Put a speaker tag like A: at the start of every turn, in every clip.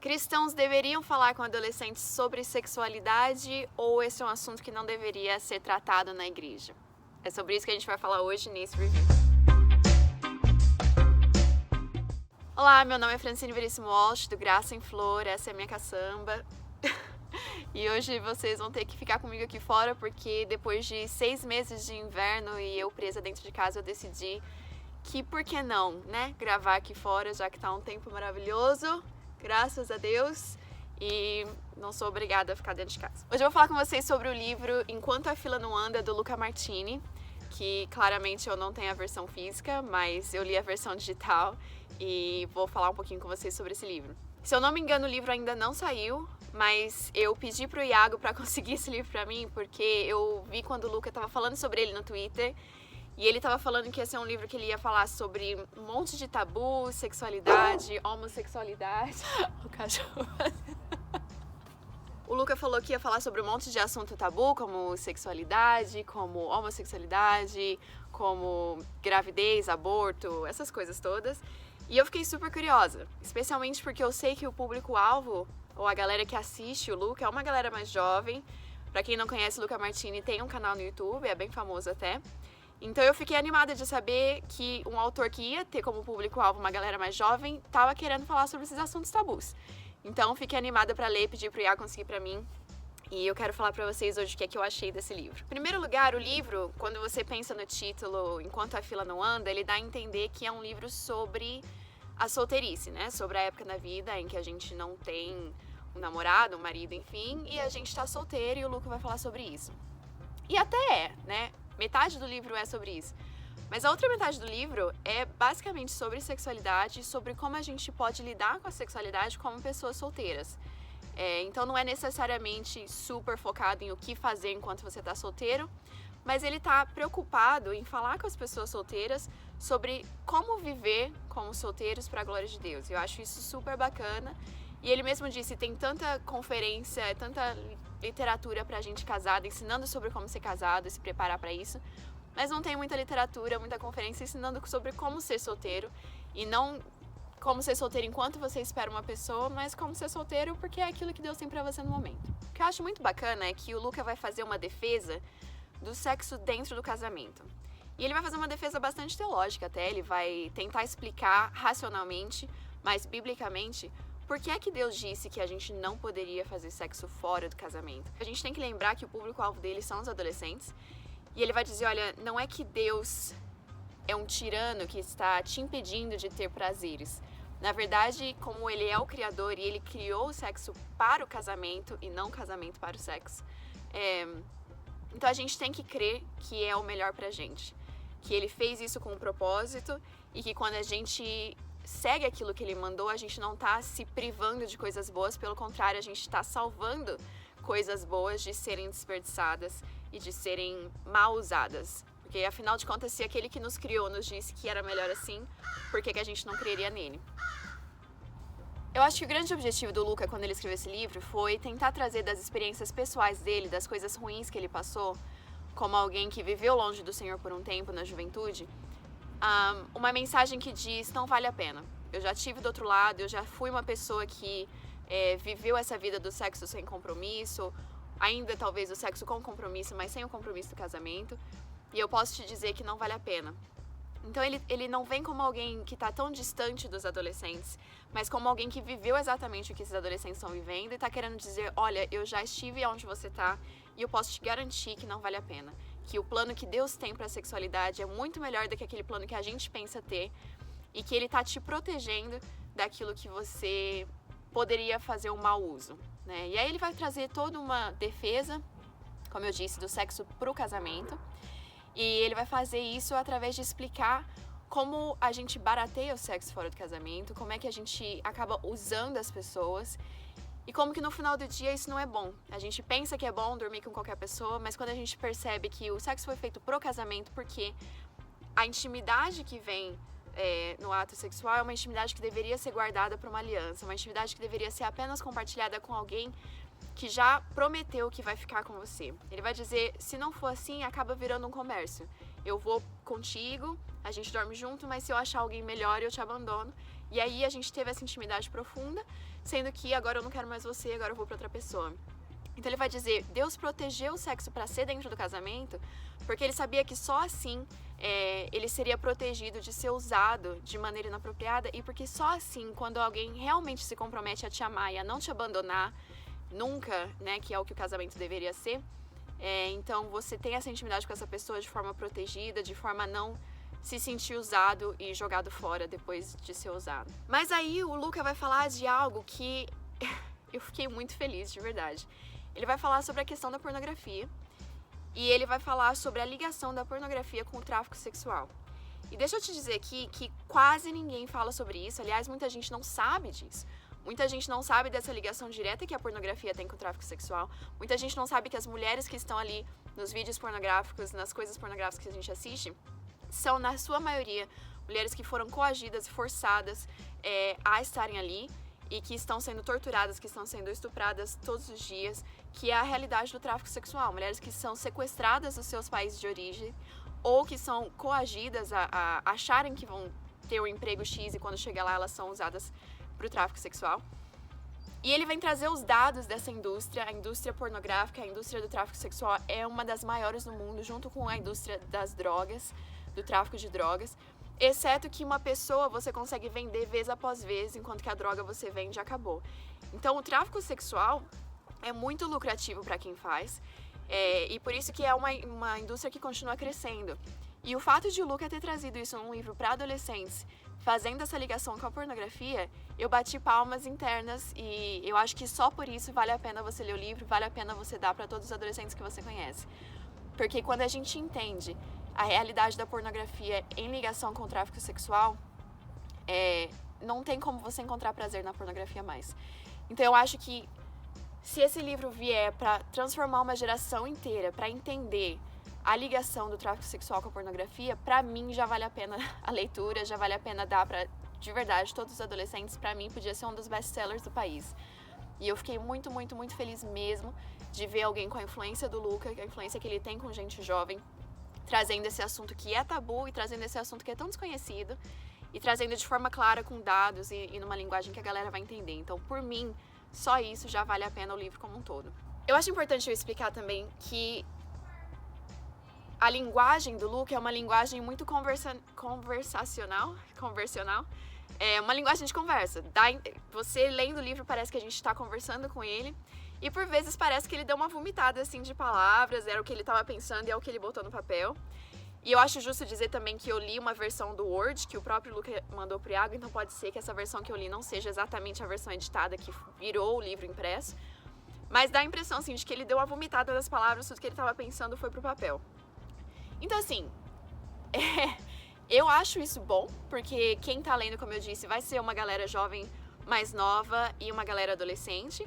A: Cristãos deveriam falar com adolescentes sobre sexualidade ou esse é um assunto que não deveria ser tratado na igreja? É sobre isso que a gente vai falar hoje nesse review. Olá, meu nome é Francine Veríssimo Walsh, do Graça em Flor, essa é a minha caçamba. E hoje vocês vão ter que ficar comigo aqui fora porque depois de 6 meses de inverno e eu presa dentro de casa, eu decidi que por que não, né? Gravar aqui fora, já que tá um tempo maravilhoso, graças a Deus, e não sou obrigada a ficar dentro de casa. Hoje eu vou falar com vocês sobre o livro Enquanto a Fila Não Anda, do Luca Martini, que claramente eu não tenho a versão física, mas eu li a versão digital e vou falar um pouquinho com vocês sobre esse livro. Se eu não me engano, o livro ainda não saiu, mas eu pedi pro Iago para conseguir esse livro para mim, porque eu vi quando o Luca tava falando sobre ele no Twitter, e ele tava falando que ia ser um livro que ele ia falar sobre um monte de tabu, sexualidade, homossexualidade. O cachorro. O Luca falou que ia falar sobre um monte de assunto tabu, como sexualidade, como homossexualidade, como gravidez, aborto, essas coisas todas. E eu fiquei super curiosa, especialmente porque eu sei que o público-alvo, ou a galera que assiste o Luca, é uma galera mais jovem. Pra quem não conhece, o Luca Martini tem um canal no YouTube, é bem famoso até. Então eu fiquei animada de saber que um autor que ia ter como público-alvo uma galera mais jovem tava querendo falar sobre esses assuntos tabus. Então fiquei animada pra ler e pedir pro Iago conseguir pra mim. E eu quero falar pra vocês hoje o que é que eu achei desse livro. Em primeiro lugar, o livro, quando você pensa no título Enquanto a Fila Não Anda, ele dá a entender que é um livro sobre a solteirice, né? Sobre a época da vida em que a gente não tem um namorado, um marido, enfim, e a gente tá solteiro e o Luca vai falar sobre isso. E até é, né? Metade do livro é sobre isso. Mas a outra metade do livro é basicamente sobre sexualidade, sobre como a gente pode lidar com a sexualidade como pessoas solteiras. Então não é necessariamente super focado em o que fazer enquanto você está solteiro, mas ele está preocupado em falar com as pessoas solteiras sobre como viver como solteiros para a glória de Deus. Eu acho isso super bacana. E ele mesmo disse, tem tanta conferência, tanta literatura pra gente casada, ensinando sobre como ser casado e se preparar para isso, mas não tem muita literatura, muita conferência ensinando sobre como ser solteiro, e não como ser solteiro enquanto você espera uma pessoa, mas como ser solteiro porque é aquilo que Deus tem pra você no momento. O que eu acho muito bacana é que o Luca vai fazer uma defesa do sexo dentro do casamento. E ele vai fazer uma defesa bastante teológica até, ele vai tentar explicar racionalmente, mas biblicamente, por que é que Deus disse que a gente não poderia fazer sexo fora do casamento? A gente tem que lembrar que o público-alvo dele são os adolescentes. E ele vai dizer, olha, não é que Deus é um tirano que está te impedindo de ter prazeres. Na verdade, como ele é o criador e ele criou o sexo para o casamento e não o casamento para o sexo, então a gente tem que crer que é o melhor pra gente. Que ele fez isso com um propósito e que quando a gente segue aquilo que ele mandou, a gente não tá se privando de coisas boas, pelo contrário, a gente tá salvando coisas boas de serem desperdiçadas e de serem mal usadas. Porque afinal de contas, se aquele que nos criou nos disse que era melhor assim, por que a gente não creria nele? Eu acho que o grande objetivo do Luca quando ele escreveu esse livro foi tentar trazer das experiências pessoais dele, das coisas ruins que ele passou, como alguém que viveu longe do Senhor por um tempo na juventude, uma mensagem que diz, não vale a pena. Eu já estive do outro lado, eu já fui uma pessoa que viveu essa vida do sexo sem compromisso, ainda talvez o sexo com compromisso, mas sem o compromisso do casamento, e eu posso te dizer que não vale a pena. Então ele não vem como alguém que está tão distante dos adolescentes, mas como alguém que viveu exatamente o que esses adolescentes estão vivendo e está querendo dizer, olha, eu já estive onde você está e eu posso te garantir que não vale a pena. Que o plano que Deus tem para a sexualidade é muito melhor do que aquele plano que a gente pensa ter e que ele está te protegendo daquilo que você poderia fazer um mau uso, né? E aí ele vai trazer toda uma defesa, como eu disse, do sexo para o casamento. E ele vai fazer isso através de explicar como a gente barateia o sexo fora do casamento, como é que a gente acaba usando as pessoas e como que no final do dia isso não é bom. A gente pensa que é bom dormir com qualquer pessoa, mas quando a gente percebe que o sexo foi feito pro casamento, porque a intimidade que vem no ato sexual é uma intimidade que deveria ser guardada para uma aliança, uma intimidade que deveria ser apenas compartilhada com alguém que já prometeu que vai ficar com você. Ele vai dizer, se não for assim, acaba virando um comércio. Eu vou contigo, a gente dorme junto, mas se eu achar alguém melhor, eu te abandono. E aí a gente teve essa intimidade profunda, sendo que agora eu não quero mais você, agora eu vou pra outra pessoa. Então ele vai dizer, Deus protegeu o sexo para ser dentro do casamento, porque ele sabia que só assim ele seria protegido de ser usado de maneira inapropriada, e porque só assim, quando alguém realmente se compromete a te amar e a não te abandonar, nunca, né, que é o que o casamento deveria ser, então você tem essa intimidade com essa pessoa de forma protegida, de forma a não se sentir usado e jogado fora depois de ser usado. Mas aí o Luca vai falar de algo que eu fiquei muito feliz, de verdade. Ele vai falar sobre a questão da pornografia e ele vai falar sobre a ligação da pornografia com o tráfico sexual. E deixa eu te dizer aqui que quase ninguém fala sobre isso, aliás, muita gente não sabe disso. Muita gente não sabe dessa ligação direta que a pornografia tem com o tráfico sexual. Muita gente não sabe que as mulheres que estão ali nos vídeos pornográficos, nas coisas pornográficas que a gente assiste, são, na sua maioria, mulheres que foram coagidas, forçadas a estarem ali, e que estão sendo torturadas, que estão sendo estupradas todos os dias, que é a realidade do tráfico sexual. Mulheres que são sequestradas dos seus países de origem, ou que são coagidas a acharem que vão ter um emprego X e quando chegar lá elas são usadas para o tráfico sexual. E ele vem trazer os dados dessa indústria, a indústria pornográfica, a indústria do tráfico sexual é uma das maiores do mundo, junto com a indústria das drogas, do tráfico de drogas. Exceto que uma pessoa você consegue vender vez após vez, enquanto que a droga você vende acabou. Então o tráfico sexual é muito lucrativo para quem faz, e por isso que é uma indústria que continua crescendo. E o fato de o Luca ter trazido isso num livro para adolescentes, fazendo essa ligação com a pornografia, eu bati palmas internas e eu acho que só por isso vale a pena você ler o livro, vale a pena você dar para todos os adolescentes que você conhece. Porque quando a gente entende a realidade da pornografia em ligação com o tráfico sexual, não tem como você encontrar prazer na pornografia mais. Então eu acho que se esse livro vier para transformar uma geração inteira, para entender a ligação do tráfico sexual com a pornografia, para mim já vale a pena a leitura, já vale a pena dar para, de verdade, todos os adolescentes. Para mim podia ser um dos best-sellers do país. E eu fiquei muito, muito, muito feliz mesmo de ver alguém com a influência do Luca, a influência que ele tem com gente jovem, trazendo esse assunto que é tabu e trazendo esse assunto que é tão desconhecido e trazendo de forma clara, com dados e numa linguagem que a galera vai entender. Então, por mim, só isso já vale a pena o livro como um todo. Eu acho importante eu explicar também que a linguagem do Luca é uma linguagem muito conversacional, é uma linguagem de conversa. Você lendo o livro parece que a gente está conversando com ele, e por vezes parece que ele deu uma vomitada assim de palavras, era o que ele estava pensando e é o que ele botou no papel. E eu acho justo dizer também que eu li uma versão do Word, que o próprio Luca mandou pro Iago, então pode ser que essa versão que eu li não seja exatamente a versão editada que virou o livro impresso, mas dá a impressão assim, de que ele deu uma vomitada das palavras, tudo que ele estava pensando foi pro papel. Então assim, eu acho isso bom, porque quem tá lendo, como eu disse, vai ser uma galera jovem mais nova e uma galera adolescente,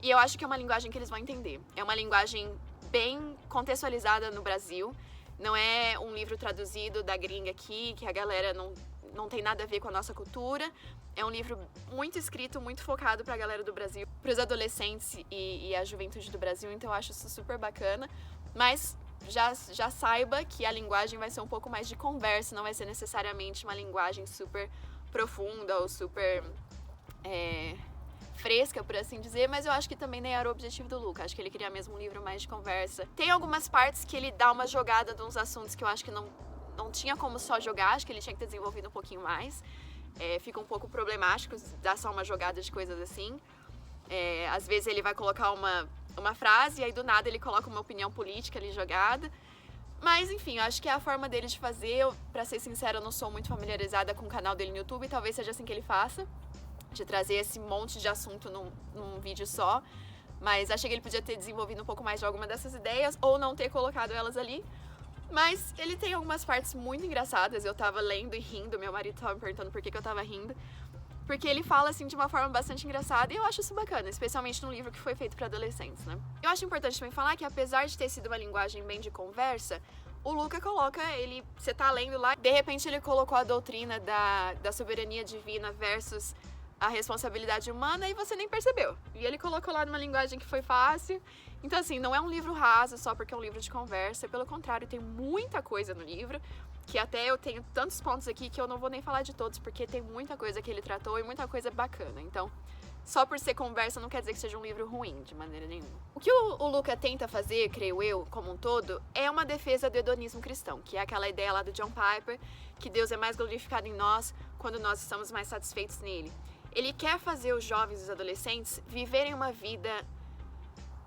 A: e eu acho que é uma linguagem que eles vão entender. É uma linguagem bem contextualizada no Brasil, não é um livro traduzido da gringa aqui, que a galera não tem nada a ver com a nossa cultura. É um livro muito escrito, muito focado pra galera do Brasil, pros adolescentes e a juventude do Brasil, então eu acho isso super bacana. Mas já saiba que a linguagem vai ser um pouco mais de conversa, não vai ser necessariamente uma linguagem super profunda ou super fresca, por assim dizer, mas eu acho que também nem era o objetivo do Luca. Acho que ele queria mesmo um livro mais de conversa. Tem algumas partes que ele dá uma jogada de uns assuntos que eu acho que não tinha como só jogar, acho que ele tinha que ter desenvolvido um pouquinho mais. Fica um pouco problemático dar só uma jogada de coisas assim. Às vezes ele vai colocar uma frase e aí do nada ele coloca uma opinião política ali jogada. Mas enfim, eu acho que é a forma dele de fazer. Pra ser sincera, eu não sou muito familiarizada com o canal dele no YouTube, talvez seja assim que ele faça, de trazer esse monte de assunto num vídeo só. Mas achei que ele podia ter desenvolvido um pouco mais de alguma dessas ideias ou não ter colocado elas ali. Mas ele tem algumas partes muito engraçadas. Eu tava lendo e rindo, meu marido tava me perguntando por que eu tava rindo. Porque ele fala assim de uma forma bastante engraçada e eu acho isso bacana, especialmente num livro que foi feito para adolescentes, né? Eu acho importante também falar que apesar de ter sido uma linguagem bem de conversa, o Luca coloca, você tá lendo lá, de repente ele colocou a doutrina da soberania divina versus a responsabilidade humana e você nem percebeu. E ele colocou lá numa linguagem que foi fácil. Então, assim, não é um livro raso só porque é um livro de conversa. Pelo contrário, tem muita coisa no livro, que até eu tenho tantos pontos aqui que eu não vou nem falar de todos, porque tem muita coisa que ele tratou e muita coisa bacana. Então, só por ser conversa não quer dizer que seja um livro ruim, de maneira nenhuma. O que o Luca tenta fazer, creio eu, como um todo, é uma defesa do hedonismo cristão, que é aquela ideia lá do John Piper, que Deus é mais glorificado em nós quando nós estamos mais satisfeitos nele. Ele quer fazer os jovens e os adolescentes viverem uma vida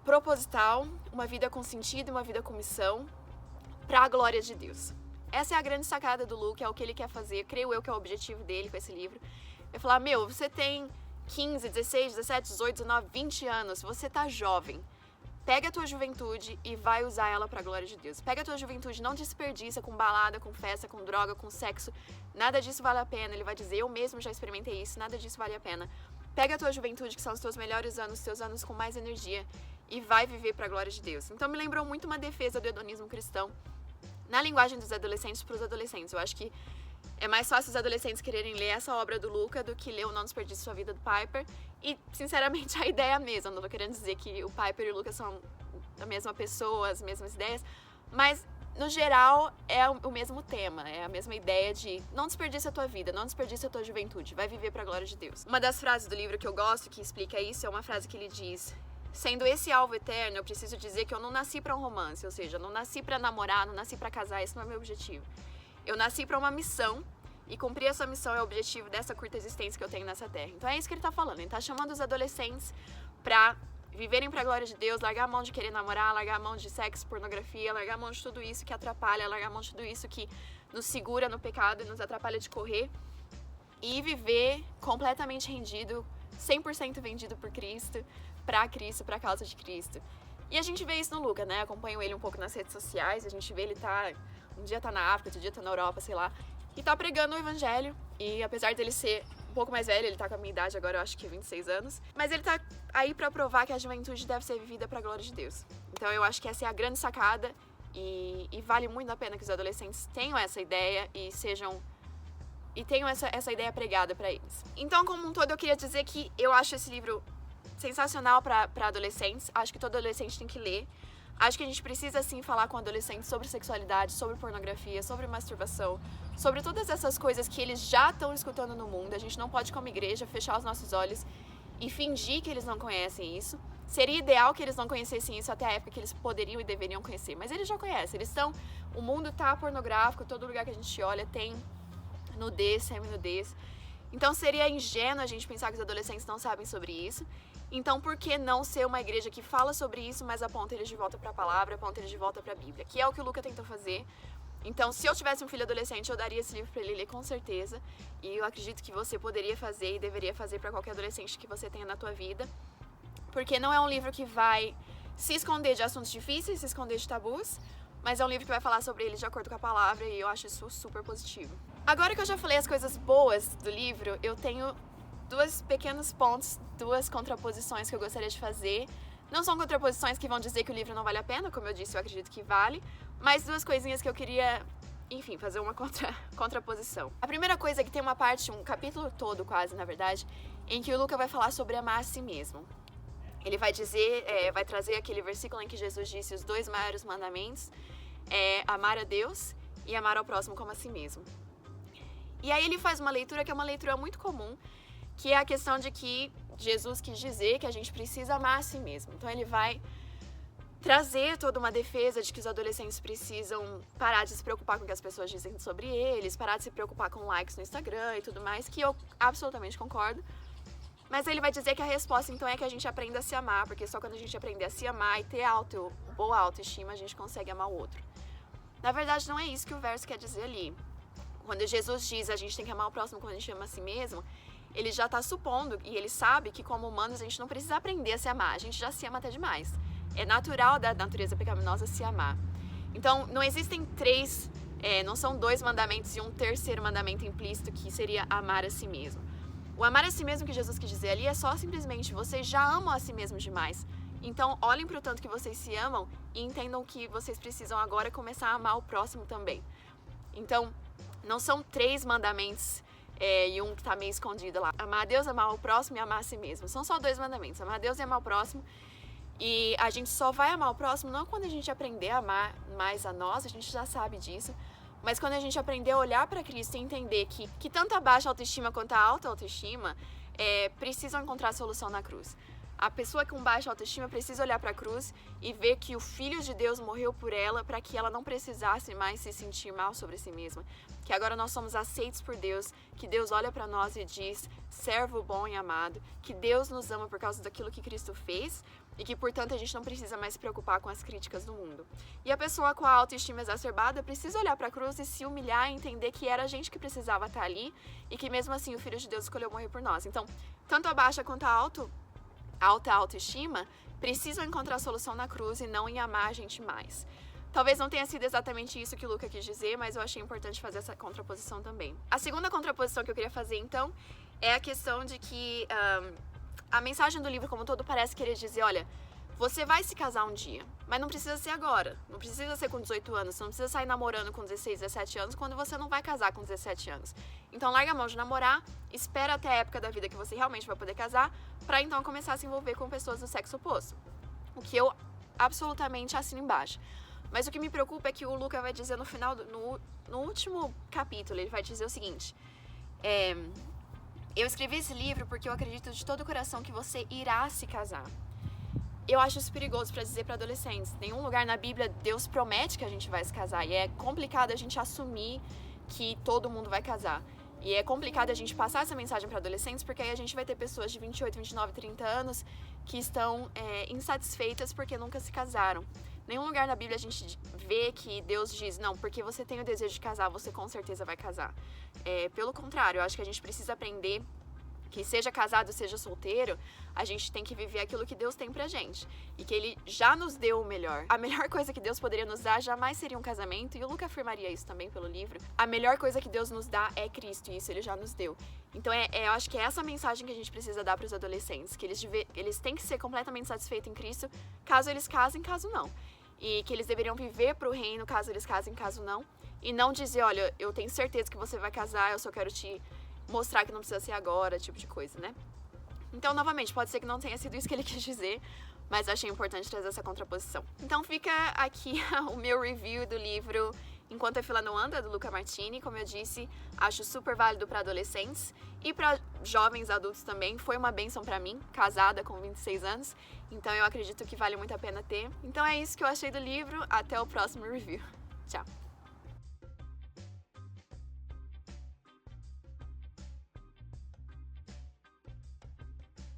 A: proposital, uma vida com sentido, uma vida com missão, para a glória de Deus. Essa é a grande sacada do Luke, é o que ele quer fazer, creio eu que é o objetivo dele com esse livro. É falar, você tem 15, 16, 17, 18, 19, 20 anos, você tá jovem. Pega a tua juventude e vai usar ela para a glória de Deus. Pega a tua juventude, não desperdiça com balada, com festa, com droga, com sexo. Nada disso vale a pena. Ele vai dizer, eu mesmo já experimentei isso, nada disso vale a pena. Pega a tua juventude, que são os teus melhores anos, os teus anos com mais energia, e vai viver para a glória de Deus. Então me lembrou muito uma defesa do hedonismo cristão na linguagem dos adolescentes para os adolescentes. Eu acho que é mais fácil os adolescentes quererem ler essa obra do Luca do que ler o Não Desperdice Sua Vida do Piper. E, sinceramente, a ideia é a mesma. Não tô querendo dizer que o Piper e o Luca são a mesma pessoa, as mesmas ideias. Mas, no geral, é o mesmo tema. É a mesma ideia de não desperdice a tua vida, não desperdice a tua juventude. Vai viver para a glória de Deus. Uma das frases do livro que eu gosto, que explica isso, é uma frase que ele diz: sendo esse alvo eterno, eu preciso dizer que eu não nasci para um romance. Ou seja, eu não nasci para namorar, não nasci para casar. Esse não é meu objetivo. Eu nasci para uma missão e cumprir essa missão é o objetivo dessa curta existência que eu tenho nessa terra. Então é isso que ele tá falando. Ele tá chamando os adolescentes para viverem para a glória de Deus, largar a mão de querer namorar, largar a mão de sexo, pornografia, largar a mão de tudo isso que atrapalha, largar a mão de tudo isso que nos segura no pecado e nos atrapalha de correr e viver completamente rendido, 100% vendido por Cristo, pra causa de Cristo. E a gente vê isso no Luca, né? Acompanho ele um pouco nas redes sociais, a gente vê ele um dia tá na África, outro dia tá na Europa, sei lá, e tá pregando o evangelho. E apesar dele ser um pouco mais velho, ele tá com a minha idade agora, eu acho que 26 anos, mas ele tá aí pra provar que a juventude deve ser vivida pra glória de Deus. Então eu acho que essa é a grande sacada e vale muito a pena que os adolescentes tenham essa ideia e tenham essa ideia pregada pra eles. Então, como um todo, eu queria dizer que eu acho esse livro sensacional pra adolescentes. Acho que todo adolescente tem que ler. Acho que a gente precisa, sim, falar com adolescentes sobre sexualidade, sobre pornografia, sobre masturbação, sobre todas essas coisas que eles já estão escutando no mundo. A gente não pode, como igreja, fechar os nossos olhos e fingir que eles não conhecem isso. Seria ideal que eles não conhecessem isso até a época que eles poderiam e deveriam conhecer, mas eles já conhecem. O mundo tá pornográfico, todo lugar que a gente olha tem nudez, semi-nudez. Então seria ingênuo a gente pensar que os adolescentes não sabem sobre isso. Então, por que não ser uma igreja que fala sobre isso, mas aponta eles de volta para a palavra, aponta eles de volta para a Bíblia, que é o que o Luca tentou fazer. Então, se eu tivesse um filho adolescente, eu daria esse livro para ele ler com certeza. E eu acredito que você poderia fazer e deveria fazer para qualquer adolescente que você tenha na tua vida. Porque não é um livro que vai se esconder de assuntos difíceis, se esconder de tabus, mas é um livro que vai falar sobre eles de acordo com a palavra e eu acho isso super positivo. Agora que eu já falei as coisas boas do livro, eu tenho dois pequenos pontos, duas contraposições que eu gostaria de fazer. Não são contraposições que vão dizer que o livro não vale a pena, como eu disse, eu acredito que vale, mas duas coisinhas que eu queria, enfim, fazer uma contraposição. A primeira coisa é que tem uma parte, um capítulo todo quase, na verdade, em que o Luca vai falar sobre amar a si mesmo. Ele vai dizer, vai trazer aquele versículo em que Jesus disse os dois maiores mandamentos, amar a Deus e amar ao próximo como a si mesmo. E aí ele faz uma leitura que é uma leitura muito comum, que é a questão de que Jesus quis dizer que a gente precisa amar a si mesmo. Então ele vai trazer toda uma defesa de que os adolescentes precisam parar de se preocupar com o que as pessoas dizem sobre eles, parar de se preocupar com likes no Instagram e tudo mais, que eu absolutamente concordo. Mas ele vai dizer que a resposta então é que a gente aprenda a se amar, porque só quando a gente aprender a se amar e ter boa autoestima, a gente consegue amar o outro. Na verdade, não é isso que o verso quer dizer ali. Quando Jesus diz a gente tem que amar o próximo quando a gente ama a si mesmo, ele já está supondo, e ele sabe que como humanos a gente não precisa aprender a se amar, a gente já se ama até demais. É natural da natureza pecaminosa se amar. Então, não existem não são dois mandamentos e um terceiro mandamento implícito que seria amar a si mesmo. O amar a si mesmo que Jesus quis dizer ali é só simplesmente vocês já amam a si mesmos demais. Então, olhem para o tanto que vocês se amam e entendam que vocês precisam agora começar a amar o próximo também. Então, não são 3 mandamentos e um que tá meio escondido lá. Amar a Deus, amar o próximo e amar a si mesmo. São só 2 mandamentos, amar a Deus e amar o próximo. E a gente só vai amar o próximo não quando a gente aprender a amar mais a nós, a gente já sabe disso, mas quando a gente aprender a olhar para Cristo e entender que tanto a baixa autoestima quanto a alta autoestima precisam encontrar solução na cruz. A pessoa com baixa autoestima precisa olhar para a cruz e ver que o Filho de Deus morreu por ela para que ela não precisasse mais se sentir mal sobre si mesma. Que agora nós somos aceitos por Deus, que Deus olha para nós e diz, servo bom e amado, que Deus nos ama por causa daquilo que Cristo fez e que, portanto, a gente não precisa mais se preocupar com as críticas do mundo. E a pessoa com a autoestima exacerbada precisa olhar para a cruz e se humilhar e entender que era a gente que precisava estar ali e que mesmo assim o Filho de Deus escolheu morrer por nós. Então, tanto a baixa quanto a alta autoestima precisam encontrar solução na cruz e não em amar a gente mais. Talvez não tenha sido exatamente isso que o Luca quis dizer, mas eu achei importante fazer essa contraposição também. A segunda contraposição que eu queria fazer, então, é a questão de que a mensagem do livro como um todo parece querer dizer, olha, você vai se casar um dia, mas não precisa ser agora, não precisa ser com 18 anos, você não precisa sair namorando com 16, 17 anos quando você não vai casar com 17 anos. Então larga a mão de namorar, espera até a época da vida que você realmente vai poder casar, pra então começar a se envolver com pessoas do sexo oposto. O que eu absolutamente assino embaixo. Mas o que me preocupa é que o Luca vai dizer no final, no último capítulo, ele vai dizer o seguinte, eu escrevi esse livro porque eu acredito de todo o coração que você irá se casar. Eu acho isso perigoso para dizer para adolescentes. Em nenhum lugar na Bíblia Deus promete que a gente vai se casar. E é complicado a gente assumir que todo mundo vai casar. E é complicado a gente passar essa mensagem para adolescentes, porque aí a gente vai ter pessoas de 28, 29, 30 anos que estão insatisfeitas porque nunca se casaram. Em nenhum lugar na Bíblia a gente vê que Deus diz, não, porque você tem o desejo de casar, você com certeza vai casar. Pelo contrário, eu acho que a gente precisa aprender que seja casado, seja solteiro, a gente tem que viver aquilo que Deus tem pra gente. E que Ele já nos deu o melhor. A melhor coisa que Deus poderia nos dar jamais seria um casamento, e o Luca afirmaria isso também pelo livro. A melhor coisa que Deus nos dá é Cristo, e isso Ele já nos deu. Então eu acho que é essa mensagem que a gente precisa dar pros adolescentes, que eles têm que ser completamente satisfeitos em Cristo, caso eles casem, caso não. E que eles deveriam viver pro reino, caso eles casem, caso não. E não dizer, olha, eu tenho certeza que você vai casar, eu só quero te mostrar que não precisa ser agora, tipo de coisa, né? Então, novamente, pode ser que não tenha sido isso que ele quis dizer, mas achei importante trazer essa contraposição. Então fica aqui o meu review do livro Enquanto a Fila Não Anda, do Luca Martini. Como eu disse, acho super válido para adolescentes e para jovens adultos também. Foi uma bênção para mim, casada com 26 anos, então eu acredito que vale muito a pena ter. Então é isso que eu achei do livro, até o próximo review. Tchau!